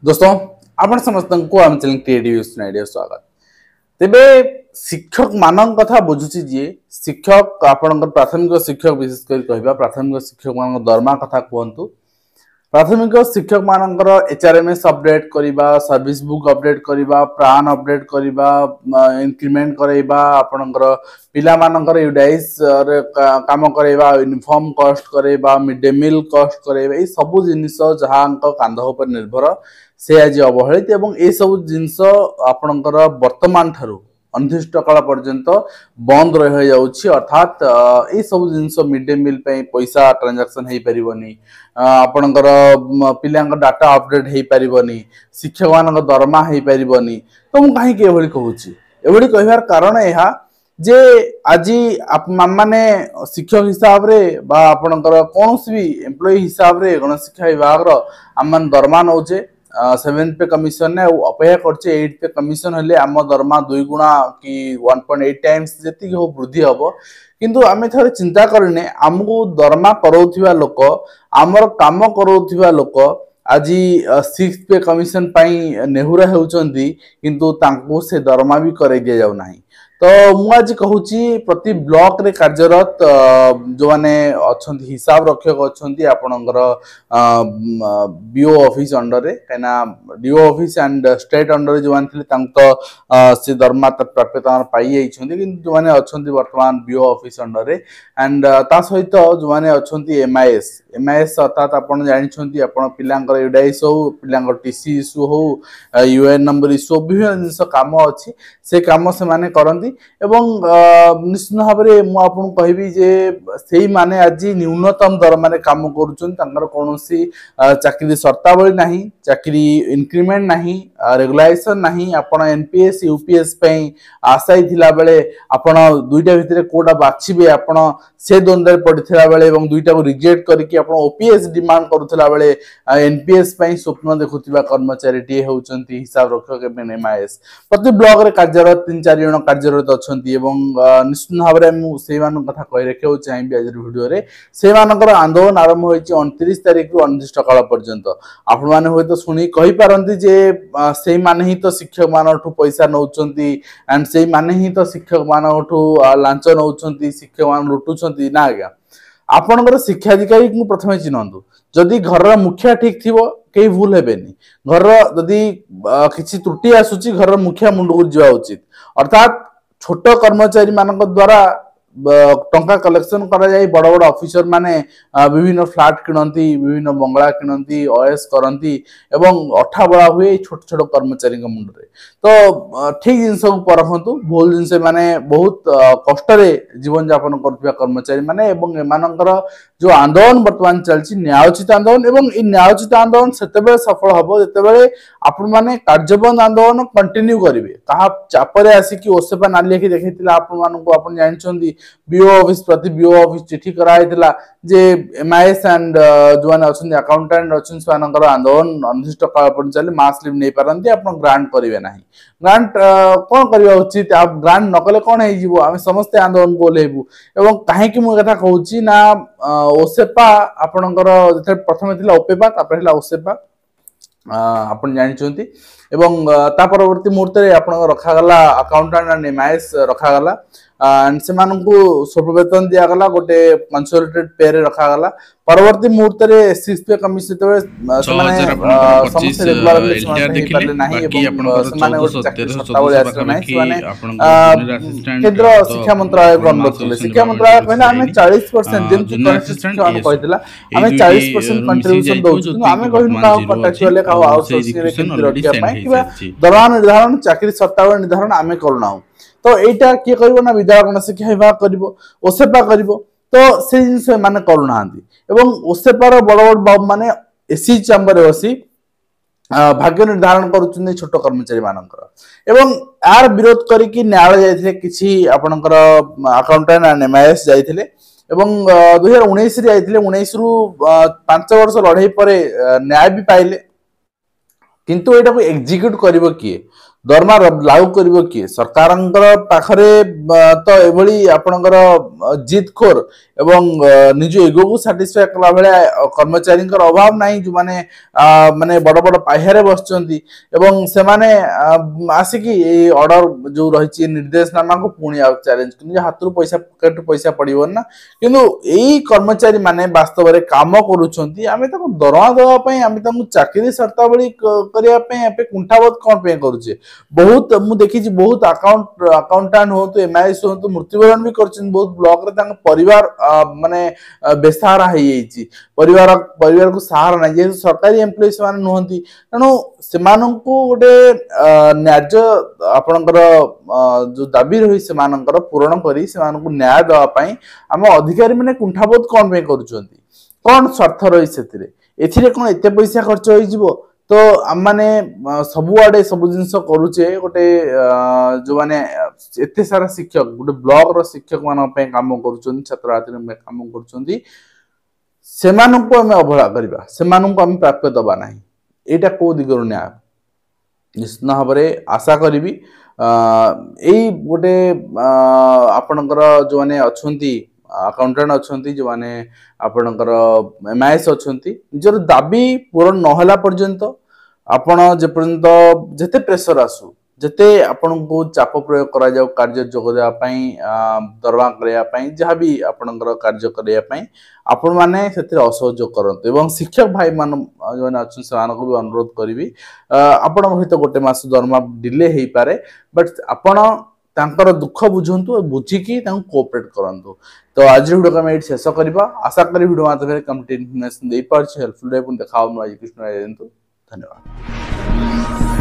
दोस्तों आपण समस्त को आम चैनल क्रिएटिव आइडिया स्वागत। तेबे शिक्षक मान कथा बुझुची जे शिक्षक आपण प्राथमिक शिक्षक विशेष कर कहबा प्राथमिक शिक्षक मान दरमा कथा कहंतु। प्राथमिक शिक्षक मानकर एचआरएमएस अपडेट करिबा, सर्विस बुक अपडेट करिबा, प्राण अपडेट करिबा, इंक्रीमेंट करैबा, आपनकर पिला मानकर यूडाइस रे काम करैबा, यूनिफॉर्म कॉस्ट करैबा, मिड डे मील कॉस्ट करैबा, ए सब जिनिस जहांक कांध ऊपर निर्भर से आज अवहेलित एवं ए सब जिनिस आपनकर वर्तमान थारु अनिर्दिष्ट काल पर्यंत बंद रह जाउछि। अर्थात ए सब जिनिस मिड डे मील पे पैसा ट्रांजैक्शन हेई परिबनी, आपनकर पिलांक डाटा अपडेट हेई परिबनी, शिक्षक मानक दरमा हेई परिबनी। तो मु काहे के एभली कहूछि, एभली कहबार कारण एहा जे आज आप माने शिक्षक हिसाब रे बा आपनकर कोनोसी भी एम्प्लॉय हिसाब रे गणशिक्षा विभाग रो आमन दरमा नौचे 7th पे कमिशन ने अपेक्षा करछे 8th पे कमिशन हले आम दरमा 2 गुणा कि 1.8 टाइम्स जति हो वृद्धि हबो। किंतु आमे थरे चिंता करने हमको दरमा करौथिबा लोक हमर काम करौथिबा लोक आज 6th पे कमिशन पाई नेहुरा हेउचंदी किंतु तांको से दरमा भी करे दिया जाउ नाही। तो मु आज कहूची प्रति ब्लॉक रे कार्यरत जो माने अछंती हिसाब रक्षक अछंती आपनकर बीओ ऑफिस अंडर रे कना DO office and state under जो मान थिले तांक से दरमा प्राप्यता पाई आइछंती किंतु जो माने अछंती वर्तमान बीओ ऑफिस अंडर रे एंड ता सहित जो माने अछंती एमआईएस अर्थात आपण जानिछंती आपण पिलांकर यूडाइस हो, पिलांकर टीसी इशू हो, यूएन नंबर इशू विभिन्न जिंस काम अछि से काम से माने करंती। एवं निश्चित भाव में मु आपन कहबी जे सेही माने आज न्यूनतम दर माने काम करूछन, तांकर कोनोसी चाकरी शर्तावली नाही, चाकरी इंक्रीमेंट नाही, रेगुलाइजेशन नाही। आपण एनपीएस यूपीएस पे आशाई थिला बेले आपण दुईटा भितरे कोडा बाछिबे, आपण से द्वंद्व पड़िथिला बेले एवं दुईटा को रिजेक्ट करके आपण ओपीएस डिमांड करूथिला बेले एनपीएस पे स्वप्न देखुथिबा कर्मचारी टी होउचंती हिसाब रक्षक एवं एमआईएस प्रति ब्लॉक रे कार्यरत 3-4 जण कार्यरत अछंती। एवं निश्चित भाव में मु से मान कथा कहि रखियो चाहिबी आज वीडियो रे से मानकर आंदोलन आरंभ होइछि 29 तारिख रु अनिर्दिष्ट काल पर्यंत। आपण माने होय तो सुनी कहि पारंती जे से माने ही तो शिक्षक मानठु पैसा नउचंती एंड से माने ही तो शिक्षक मानठु लांच नउचंती, शिक्षक मान लुटुचंती ना। आज्ञा आपनकर शिक्षाधिकारी को प्रथमे चिन्हंतु, जदि घर मुखिया ठीक थिबो कई भूल हेबेनी, घर जदि किछि त्रुटि आसुची घर मुखिया मुंड को जिवा उचित। अर्थात छोट कर्मचारी मानक द्वारा टंका कलेक्शन करा जाय बड़ बड़ ऑफिसर माने विभिन्न फ्लैट किनंती, विभिन्न बंगला किनंती, ओएस करंती एवं अठा बड़ा हुए छोट छोट कर्मचारी के मुंड रे। तो ठीक जिंस को परखंतु, भूल जिंस माने बहुत कष्ट रे जीवन यापन करथिबा कर्मचारी माने एवं एमानकर जो आंदोलन वर्तमान चलछि न्यायोचित आंदोलन एवं इ न्यायोचित आंदोलन सेतेबे सफल हबो जेतेबे आपण माने कार्यबंद आंदोलन कंटिन्यू करिवे। कहा चापरे आसी कि ओसेपा नाली कि देखैतिला आपण मानको आपण जानिछंती बीओ ऑफिस प्रति बीओ ऑफिस चिठी कराइतिला जे एमआईएस एंड जो माने अछन अकाउंटेंट अछन सानकर आंदोलन अनिर्दिष्ट काल पर चले मास लीव नै पारंती, आपण ग्रांट करिवे नाही। ग्रांट कोन करिवा उचित, आप ग्रांट नकले कोन हे जीवो, आमे समस्त आंदोलन को लेबु। एवं काहे कि मु कथा कहूची ना ओसेपा आपनकर जते प्रथमे थिला ओपेपा तापर हिला ओसेपा आपण जानिछंती एवं ता परवर्ती मुहूर्त रे आपण रखा गला अकाउंटेंट एंड एमआईएस रखा गला एंड से मानकु स्ववेतन दिया गला, गोटे कंसोलिडेटेड पे रे रखा गला। परवर्ती मुहूर्त रे 6th पे कमिशन तबे से माने समस्त रेगुलर देखिले नाही एवं से माने सत्तावली आश्रम नाही, से माने केंद्र शिक्षा मंत्रालय को अनुरोध करले। शिक्षा मंत्रालय कहला हमें 40% दिन की कॉन्स्टिट्यूशन कहतिला हमें 40% कंट्रीब्यूशन दउछु, हमें कहिन का कॉन्ट्रैक्चुअल का आउटसोर्सिंग रे केंद्र रखिया पाई किबा दरमा निर्धारण चाकरी शर्तावली निर्धारण हमें करनाउ। तो एटा के करिवो ना विद्यालय गणशिक्षा विभाग करिवो, ओसेपा करिवो। तो से जिंस माने करू नांदी एवं ओसेपार बड़ बड़ बाबू माने एसी चैम्बर बसी भाग्य निर्धारण करुछन्ति छोट कर्मचारी मानकर एवं यार विरोध करिकि न्यायालय जाइथिले किछि आपनकर अकाउंटेंट एंड एमआईएस जाइथिले एवं 2019 रे जाइथिले 19 रु 5 वर्ष लड़ाई परे न्याय भी पाइले किंतु एटा को एग्जीक्यूट करिवो किए दरमा लागू करिवो किए सरकारंकर पाखरे तो एभली आपनकर जितखोर एवं निज इगो को सैटिस्फाई कला बेले कर्मचारी अभाव नाही जो माने माने बड़ बड़ पाह्यारे बसचंती एवं से माने आसिकी ए ऑर्डर जो रहिछि निर्देशनामा को पुणी आ चैलेंज कि हाथ पैसा पॉकेट पैसा पड़िबो ना किंतु एई कर्मचारी माने वास्तव रे काम करूछंती आमे ताको दरमा देवा पई आमे ताको चाकरी शर्तावली करिया पई एपे कुंठावत कोन पे करूछे बहुत मु देखि बहुत अकाउंटेंट हो तो एमआईएस हो तो मृत्युवरण भी करछन बहुत ब्लॉक रे तांग परिवार माने बेसहारा है येछि परिवार को सहारा नै जे सरकारी एम्प्लॉयज मान नहंती तनो सेमानंकु गोटे न्याय आपनकर जो दाबी रही सेमानंकर पूर्ण करी सेमानंकु न्याय देवा पई हम अधिकारी माने कुंठाबोध कोन पे करूछंती कोन स्वार्थ रही सेतिरे एथिरे कोन एते पैसा खर्च होई जिवो तो आम माने सबुआडे सब जिनस करूचे गोटे जो माने एते सारा शिक्षक गोटे ब्लॉक रो शिक्षक मान पे काम करूछन छात्र छात्री में काम करूछंती सेमानंकु हम अवहेला करबा सेमानंकु हम प्राप्य दबा नाही एटा को दिगरु न्याय निश्चित भाबरे आशा करिवि एई गोटे आपनकर जो माने अछंती अकाउंटेंट अछंती जो माने आपनकर एमआईएस अछंती निजर दाबी पूर्ण नहला पर्यंत आपण जे पर्यंत जते प्रेशर आसु जते आपण को चाप प्रयोग करा जाऊ कार्य जोग देवा पई दरवा करया पई जहा भी आपनकर कार्य करया पई आपण माने सेतिर असहयोग करंत एवं शिक्षक भाई मान जो माने अछन समान को भी अनुरोध करबी आपण हित गोटे मास दरमा डिले हेई पारे बट आपण तांकर दुख बुझंतु बुझिकी तांको कोऑपरेट करंतु तो आज वीडियो का मैं शेष करबा आशा करी वीडियो माध्यम रे कंप्लीट इन्फॉर्मेशन दे पार हेल्पफुल रे पुन देखाउ न आज कृष्ण धन्यवाद।